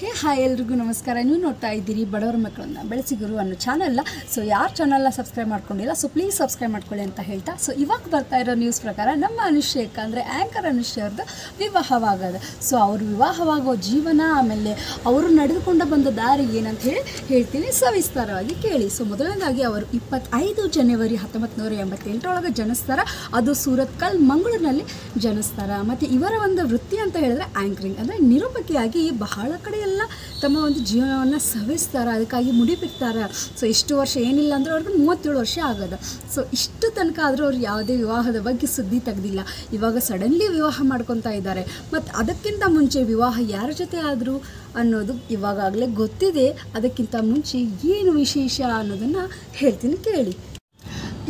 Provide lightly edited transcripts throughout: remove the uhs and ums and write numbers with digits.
Hi ಎಲ್ರಿಗೂ ನಮಸ್ಕಾರ. ನೀವು ನೋಡ್ತಾ ಇದ್ದೀರಿ ಬಡವರ ಮಕ್ಕಳನ್ನ ಬೆಳೆಸಿಗುರು ಅನ್ನೋ ಚಾನಲ್ನ. ಸೊ ಯಾರು ಚಾನಲ್ನ ಸಬ್ಸ್ಕ್ರೈಬ್ ಮಾಡ್ಕೊಂಡಿಲ್ಲ, ಸೊ ಪ್ಲೀಸ್ ಸಬ್ಸ್ಕ್ರೈಬ್ ಮಾಡ್ಕೊಳ್ಳಿ ಅಂತ ಹೇಳ್ತಾ, ಸೊ ಇವಾಗ ಬರ್ತಾ ಇರೋ ನ್ಯೂಸ್ ಪ್ರಕಾರ ನಮ್ಮ ಅನುಶ್ರೇಕ ಅಂದರೆ ಆ್ಯಂಕರ್ ಅನುಶ್ರೀ ಅವ್ರದ್ದು ವಿವಾಹವಾಗೋದು. ಸೊ ಅವರು ವಿವಾಹವಾಗೋ ಜೀವನ, ಆಮೇಲೆ ಅವರು ನಡೆದುಕೊಂಡು ಬಂದ ದಾರಿ ಏನಂತ ಹೇಳ್ತೀನಿ, ಸವಿಸ್ತಾರವಾಗಿ ಕೇಳಿ. ಸೊ ಮೊದಲನೇದಾಗಿ ಅವರು 25 ಜನವರಿ 1988 ಜನಿಸ್ತಾರೆ. ಅದು ಸೂರತ್ಕಲ್ ಮಂಗಳೂರಿನಲ್ಲಿ ಜನಿಸ್ತಾರೆ. ಮತ್ತು ಇವರ ಒಂದು ವೃತ್ತಿ ಅಂತ ಹೇಳಿದ್ರೆ ಆ್ಯಂಕರಿಂಗ್, ಅಂದರೆ ನಿರೂಪಕಿಯಾಗಿ ಬಹಳ ಕಡೆ ಎಲ್ಲ ತಮ್ಮ ಒಂದು ಜೀವನವನ್ನು ಸವಿಸ್ತಾರೆ. ಅದಕ್ಕಾಗಿ ಮುಡಿಬಿಡ್ತಾರೆ. ಸೊ ಇಷ್ಟು ವರ್ಷ ಏನಿಲ್ಲ ಅಂದರೆ ಅವ್ರಿಗೆ 37 ವರ್ಷ ಆಗೋದು. ಸೊ ಇಷ್ಟು ತನಕ ಆದರೂ ಅವ್ರು ಯಾವುದೇ ವಿವಾಹದ ಬಗ್ಗೆ ಸುದ್ದಿ ತೆಗೆದಿಲ್ಲ. ಇವಾಗ ಸಡನ್ಲಿ ವಿವಾಹ ಮಾಡ್ಕೊತಾ ಇದ್ದಾರೆ. ಮತ್ತು ಅದಕ್ಕಿಂತ ಮುಂಚೆ ವಿವಾಹ ಯಾರ ಜೊತೆ ಆದರೂ ಅನ್ನೋದು ಇವಾಗಲೇ ಗೊತ್ತಿದೆ. ಅದಕ್ಕಿಂತ ಮುಂಚೆ ಏನು ವಿಶೇಷ ಅನ್ನೋದನ್ನು ಹೇಳ್ತೀನಿ ಕೇಳಿ.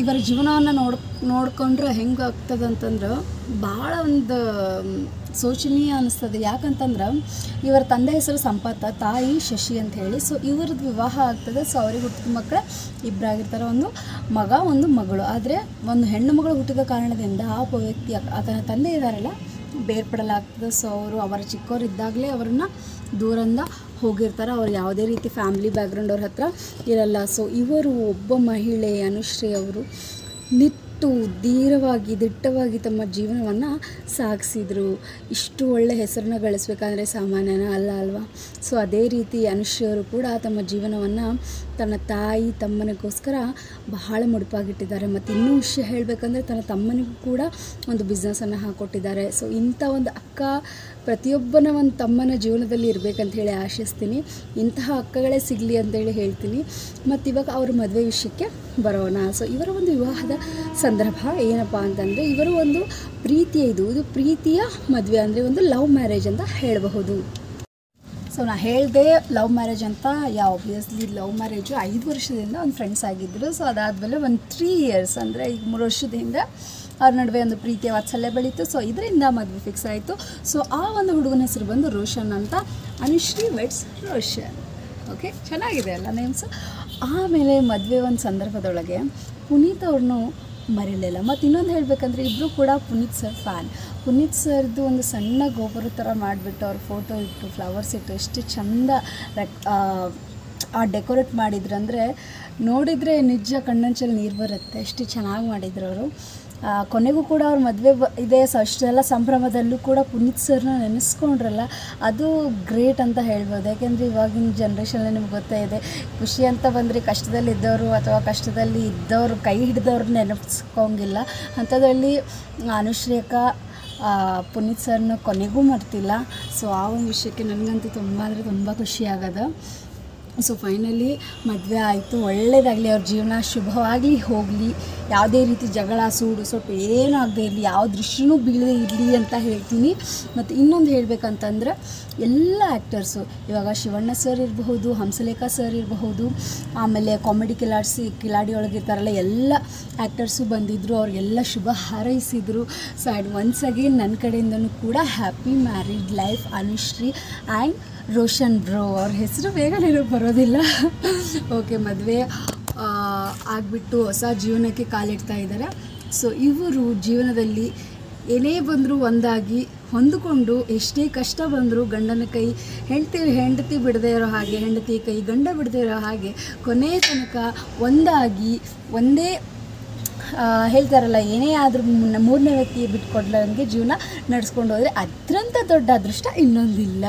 ಇವರ ಜೀವನವನ್ನು ನೋಡ್ಕೊಂಡ್ರೆ ಹೆಂಗೆ ಆಗ್ತದೆ ಅಂತಂದ್ರೆ ಭಾಳ ಒಂದು ಶೋಚನೀಯ ಅನ್ನಿಸ್ತದೆ. ಯಾಕಂತಂದ್ರೆ ಇವರ ತಂದೆ ಹೆಸರು ಸಂಪತ್ತ, ತಾಯಿ ಶಶಿ ಅಂತ ಹೇಳಿ. ಸೊ ಇವ್ರದ್ದು ವಿವಾಹ ಆಗ್ತದೆ. ಸೊ ಅವ್ರಿಗೆ ಹುಟ್ಟಿದ ಮಕ್ಕಳು ಇಬ್ಬರಾಗಿರ್ತಾರೆ, ಒಂದು ಮಗ ಒಂದು ಮಗಳು. ಆದರೆ ಒಂದು ಹೆಣ್ಣು ಮಗಳು ಹುಟ್ಟಿದ ಕಾರಣದಿಂದ ಆ ವ್ಯಕ್ತಿ ಆತನ ತಂದೆ ಇದ್ದಾರಲ್ಲ ಬೇರ್ಪಡಲಾಗ್ತದೆ. ಸೊ ಅವರ ಚಿಕ್ಕವರಿದ್ದಾಗಲೇ ಅವರನ್ನು ದೂರಿಂದ ಹೋಗಿರ್ತಾರೆ. ಅವ್ರು ಯಾವುದೇ ರೀತಿ ಫ್ಯಾಮಿಲಿ ಬ್ಯಾಕ್ಗ್ರೌಂಡ್ ಅವ್ರ ಹತ್ರ ಇರಲ್ಲ. ಸೊ ಇವರು ಒಬ್ಬ ಮಹಿಳೆ ಅನುಶ್ರೀ ಅವರು ಧೀರವಾಗಿ ದಿಟ್ಟವಾಗಿ ತಮ್ಮ ಜೀವನವನ್ನು ಸಾಗಿಸಿದರು. ಇಷ್ಟು ಒಳ್ಳೆ ಹೆಸರನ್ನ ಗಳಿಸ್ಬೇಕಂದ್ರೆ ಸಾಮಾನ್ಯನ ಅಲ್ಲ ಅಲ್ವಾ. ಸೊ ಅದೇ ರೀತಿ ಅನುಶ್ರೀ ಅವರು ಕೂಡ ತಮ್ಮ ಜೀವನವನ್ನು ತನ್ನ ತಾಯಿ ತಮ್ಮನಿಗೋಸ್ಕರ ಬಹಳ ಮುಡುಪಾಗಿಟ್ಟಿದ್ದಾರೆ. ಮತ್ತು ಇನ್ನೂ ವಿಷಯ ಹೇಳಬೇಕಂದ್ರೆ ತನ್ನ ತಮ್ಮನಿಗೂ ಕೂಡ ಒಂದು ಬಿಸ್ನೆಸ್ಸನ್ನು ಹಾಕ್ಕೊಟ್ಟಿದ್ದಾರೆ. ಸೊ ಇಂಥ ಒಂದು ಅಕ್ಕ ಪ್ರತಿಯೊಬ್ಬನ ಒಂದು ತಮ್ಮನ ಜೀವನದಲ್ಲಿ ಇರಬೇಕಂತ ಹೇಳಿ ಆಶಿಸ್ತೀನಿ. ಇಂತಹ ಅಕ್ಕಗಳೇ ಸಿಗಲಿ ಅಂತೇಳಿ ಹೇಳ್ತೀನಿ. ಮತ್ತು ಇವಾಗ ಅವ್ರ ಮದುವೆ ವಿಷಯಕ್ಕೆ ಬರೋಣ. ಸೊ ಇವರ ಒಂದು ವಿವಾಹದ ಸಂದರ್ಭ ಏನಪ್ಪ ಅಂತಂದರೆ, ಇವರು ಒಂದು ಇದು ಪ್ರೀತಿಯ ಮದುವೆ, ಅಂದರೆ ಒಂದು ಲವ್ ಮ್ಯಾರೇಜ್ ಅಂತ ಹೇಳಬಹುದು. ಸೊ ನಾನು ಹೇಳಿದೆ ಲವ್ ಮ್ಯಾರೇಜ್ ಅಂತ. ಆಬ್ವಿಯಸ್ಲಿ ಲವ್ ಮ್ಯಾರೇಜು 5 ವರ್ಷದಿಂದ ಒಂದು ಫ್ರೆಂಡ್ಸ್ ಆಗಿದ್ದರು. ಸೊ ಅದಾದಮೇಲೆ ಒಂದು 3 ಇಯರ್ಸ್ ಅಂದರೆ ಈಗ 3 ವರ್ಷದಿಂದ ಅವ್ರ ನಡುವೆ ಒಂದು ಪ್ರೀತಿಯ ವಾತ್ಸಲ್ಯ ಬೆಳೀತು. ಸೊ ಇದರಿಂದ ಮದುವೆ ಫಿಕ್ಸ್ ಆಯಿತು. ಸೊ ಆ ಒಂದು ಹುಡುಗನ ಹೆಸರು ಬಂದು ರೋಷನ್ ಅಂತ. ಅನುಶ್ರೀ ವೆಡ್ಸ್ ರೋಷನ್. ಓಕೆ, ಚೆನ್ನಾಗಿದೆ ಅಲ್ಲ ನೇಮ್ಸ್. ಆಮೇಲೆ ಮದುವೆ ಒಂದು ಸಂದರ್ಭದೊಳಗೆ ಪುನೀತ್ ಅವ್ರನ್ನೂ ಮರೀಲಿಲ್ಲ. ಮತ್ತು ಇನ್ನೊಂದು ಹೇಳಬೇಕಂದ್ರೆ ಇಬ್ಬರು ಕೂಡ ಪುನೀತ್ ಸರ್ ಫ್ಯಾನ್. ಪುನೀತ್ ಸರ್ದು ಒಂದು ಸಣ್ಣ ಗೋಪುರ ಥರ ಮಾಡಿಬಿಟ್ಟು ಅವ್ರ ಫೋಟೋ ಇಟ್ಟು ಫ್ಲವರ್ಸ್ ಇಟ್ಟು ಎಷ್ಟು ಚಂದ ಡೆಕೋರೇಟ್ ಮಾಡಿದ್ರು ಅಂದರೆ ನೋಡಿದರೆ ನಿಜ ಕಣ್ಣಂಚಲ್ಲಿ ನೀರು ಬರುತ್ತೆ. ಎಷ್ಟು ಚೆನ್ನಾಗಿ ಮಾಡಿದ್ರು ಅವರು. ಕೊನೆಗೂ ಕೂಡ ಅವ್ರ ಮದುವೆ ಇದೆ. ಸೊ ಅಷ್ಟೆಲ್ಲ ಸಂಭ್ರಮದಲ್ಲೂ ಕೂಡ ಪುನೀತ್ ಸರ್ನ ನೆನೆಸ್ಕೊಂಡ್ರಲ್ಲ, ಅದು ಗ್ರೇಟ್ ಅಂತ ಹೇಳ್ಬೋದು. ಯಾಕೆಂದರೆ ಇವಾಗಿನ ಜನ್ರೇಷನಲ್ಲಿ ನಿಮ್ಗೆ ಗೊತ್ತೇ ಇದೆ, ಖುಷಿ ಅಂತ ಬಂದರೆ ಕಷ್ಟದಲ್ಲಿ ಇದ್ದವರು ಅಥವಾ ಕಷ್ಟದಲ್ಲಿ ಇದ್ದವರು ಕೈ ಹಿಡಿದವ್ರು ನೆನಪಿಸ್ಕೊಂಗಿಲ್ಲ. ಅಂಥದ್ರಲ್ಲಿ ಅನುಶ್ರೇಕ ಪುನೀತ್ ಸರ್ನ ಕೊನೆಗೂ ಮರ್ತಿಲ್ಲ. ಸೊ ಆ ಒಂದು ವಿಷಯಕ್ಕೆ ನನಗಂತೂ ತುಂಬ ಅಂದರೆ ತುಂಬ ಖುಷಿ ಆಗೋದು. ಸೊ ಫೈನಲಿ ಮದುವೆ ಆಯಿತು, ಒಳ್ಳೆಯದಾಗಲಿ, ಅವ್ರ ಜೀವನ ಶುಭವಾಗಿ ಹೋಗಲಿ, ಯಾವುದೇ ರೀತಿ ಜಗಳ ಸೊಟ್ಟು ಏನೂ ಆಗದೆ ಇರಲಿ, ಯಾವ ದೃಶ್ಯನೂ ಬೀಳದೇ ಇರಲಿ ಅಂತ ಹೇಳ್ತೀನಿ. ಮತ್ತು ಇನ್ನೊಂದು ಹೇಳಬೇಕಂತಂದ್ರೆ ಎಲ್ಲ ಆ್ಯಕ್ಟರ್ಸು, ಇವಾಗ ಶಿವಣ್ಣ ಸರ್ ಇರಬಹುದು, ಹಂಸಲೇಖ ಸರ್ ಇರಬಹುದು, ಆಮೇಲೆ ಕಾಮಿಡಿ ಕಿಲಾಡಿ ಒಳಗಿರ್ತಾರಲ್ಲ ಎಲ್ಲ ಆ್ಯಕ್ಟರ್ಸು ಬಂದಿದ್ದರು. ಅವ್ರಿಗೆಲ್ಲ ಶುಭ ಹಾರೈಸಿದರು. ಸೊ ಆ್ಯಂಡ್ ಒನ್ಸ್ ಅಗೇನ್ ನನ್ನ ಕಡೆಯಿಂದನೂ ಕೂಡ happy married life Anushree and Roshan bro. ಅವ್ರ ಹೆಸರು ಬೇಗ ನೆನಪು ಬರೋದಿಲ್ಲ. ಓಕೆ, ಮದುವೆ ಆಗಿಬಿಟ್ಟು ಹೊಸ ಜೀವನಕ್ಕೆ ಕಾಲಿಡ್ತಾ ಇದ್ದಾರೆ. ಸೊ ಇವರು ಜೀವನದಲ್ಲಿ ಏನೇ ಬಂದರೂ ಒಂದಾಗಿ ಹೊಂದಿಕೊಂಡು, ಎಷ್ಟೇ ಕಷ್ಟ ಬಂದರೂ ಗಂಡನ ಕೈ ಹೆಂಡತಿ ಬಿಡದೇ ಇರೋ ಹಾಗೆ, ಹೆಂಡತಿ ಕೈ ಗಂಡ ಬಿಡದೇ ಇರೋ ಹಾಗೆ ಕೊನೆ ತನಕ ಒಂದೇ ಹೇಳ್ತಾರಲ್ಲ, ಏನೇ ಆದರೂ ಮೂರನೇ ವ್ಯಕ್ತಿ ಬಿಟ್ಕೊಡ್ಲಂಗೆ ಜೀವನ ನಡೆಸ್ಕೊಂಡು ಹೋದರೆ ಅದರಂಥ ದೊಡ್ಡ ಅದೃಷ್ಟ ಇನ್ನೊಂದಿಲ್ಲ.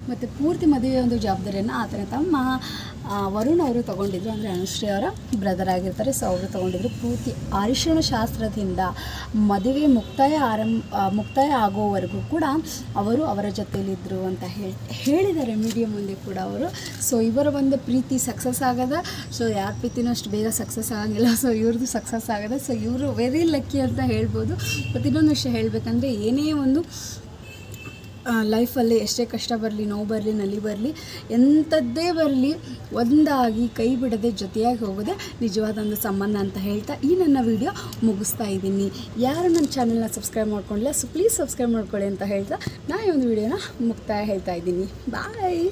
ಮತ್ತು ಪೂರ್ತಿ ಮದುವೆ ಒಂದು ಜವಾಬ್ದಾರಿಯನ್ನು ಆತನ ತಮ್ಮ ವರುಣ್ ಅವರು ತೊಗೊಂಡಿದ್ರು. ಅಂದರೆ ಅನುಶ್ರೀ ಅವರ ಬ್ರದರ್ ಆಗಿರ್ತಾರೆ. ಸೊ ಅವರು ತೊಗೊಂಡಿದ್ರು. ಪೂರ್ತಿ ಅರಿಶಿಣ ಶಾಸ್ತ್ರದಿಂದ ಮದುವೆ ಮುಕ್ತಾಯ ಆಗೋವರೆಗೂ ಕೂಡ ಅವರು ಅವರ ಜೊತೆಯಲ್ಲಿದ್ದರು ಅಂತ ಹೇಳಿದ್ದಾರೆ ಮೀಡಿಯಾ ಮುಂದೆ ಕೂಡ ಅವರು. ಸೊ ಇವರ ಒಂದು ಪ್ರೀತಿ ಸಕ್ಸಸ್ ಆಗದ. ಸೊ ಯಾರ ಪ್ರೀತಿನೂ ಅಷ್ಟು ಬೇಗ ಸಕ್ಸಸ್ ಆಗಂಗಿಲ್ಲ. ಸೊ ಇವ್ರದ್ದು ಸಕ್ಸಸ್ ಆಗದ. ಸೊ ಇವರು ವೆರಿ ಲಕ್ಕಿ ಅಂತ ಹೇಳ್ಬೋದು. ಮತ್ತು ಇನ್ನೊಂದು ವಿಷಯ ಹೇಳಬೇಕಂದ್ರೆ, ಏನೇ ಒಂದು ಲೈಫಲ್ಲಿ ಎಷ್ಟೇ ಕಷ್ಟ ಬರಲಿ, ನೋವು ಬರಲಿ, ನಲಿ ಬರಲಿ, ಎಂಥದ್ದೇ ಬರಲಿ, ಒಂದಾಗಿ ಕೈ ಬಿಡದೆ ಜೊತೆಯಾಗಿ ಹೋಗೋದೇ ನಿಜವಾದ ಒಂದು ಸಂಬಂಧ ಅಂತ ಹೇಳ್ತಾ ಈ ನನ್ನ ವಿಡಿಯೋ ಮುಗಿಸ್ತಾ ಇದ್ದೀನಿ. ಯಾರು ನನ್ನ ಚಾನಲ್ನ ಸಬ್ಸ್ಕ್ರೈಬ್ ಮಾಡ್ಕೊಂಡಿಲ್ಲ, ಸೊ ಪ್ಲೀಸ್ ಸಬ್ಸ್ಕ್ರೈಬ್ ಮಾಡ್ಕೊಳ್ಳಿ ಅಂತ ಹೇಳ್ತಾ ನಾನು ಈ ಒಂದು ವಿಡಿಯೋನ ಮುಕ್ತಾಯ ಹೇಳ್ತಾ ಇದ್ದೀನಿ. ಬಾಯ್.